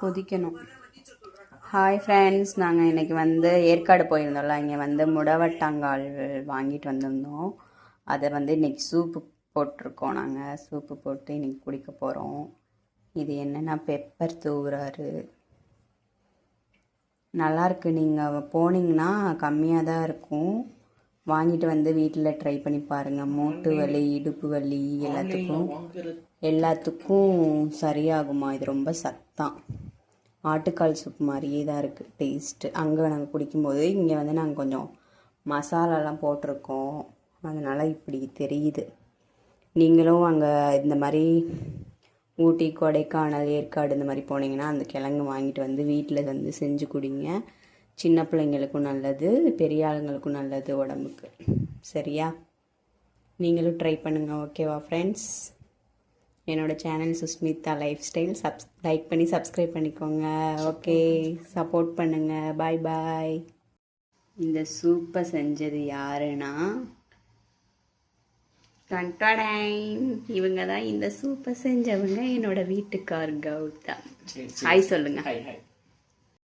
கொதிக்கணும். Hi friends, நாங்கள் இன்றைக்கி வந்து ஏற்காடு போயிருந்தோம்ல, இங்கே வந்து முடவட்டாங்கால் வாங்கிட்டு வந்திருந்தோம். அதை வந்து இன்றைக்கி சூப்பு போட்டிருக்கோம். நாங்கள் சூப்பு போட்டு இன்றைக்கி குடிக்க போகிறோம். இது என்னென்னா பெப்பர் தூவுறாரு, நல்லாயிருக்கு. நீங்கள் போனீங்கன்னா கம்மியாக தான் இருக்கும். வாங்கிட்டு வந்து வீட்டில் ட்ரை பண்ணி பாருங்கள். மூட்டு வலி, இடுப்பு வலி எல்லாத்துக்கும் சரியாகுமா. இது ரொம்ப சத்தம். ஆட்டுக்கால் சூப் மாதிரியே தான் இருக்குது டேஸ்ட்டு. அங்கே நாங்கள் குடிக்கும்போது இங்கே வந்து நாங்கள் கொஞ்சம் மசாலாலாம் போட்டிருக்கோம், அதனால் இப்படி தெரியுது. நீங்களும் அங்கே இந்த மாதிரி ஊட்டி, கொடைக்கானல், ஏற்காடு இந்த மாதிரி போனீங்கன்னா அந்த கிழங்கு வாங்கிட்டு வந்து வீட்டில் வந்து செஞ்சு குடிங்க. சின்ன பிள்ளைங்களுக்கும் நல்லது, பெரிய ஆளுங்களுக்கும் நல்லது உடம்புக்கு. சரியா? நீங்களும் ட்ரை பண்ணுங்கள். ஓகேவா ஃப்ரெண்ட்ஸ்? என்னோடய channel Sushmita life style like பண்ணி சப்ஸ்கிரைப் பண்ணிக்கோங்க. ஓகே, சப்போர்ட் பண்ணுங்கள். பாய் பாய். இந்த சூப்பை செஞ்சது யாருன்னா இவங்க தான். இந்த சூப்பை செஞ்சவங்க என்னோட வீட்டுக்கார் கௌதம். ஹாய் சொல்லுங்க.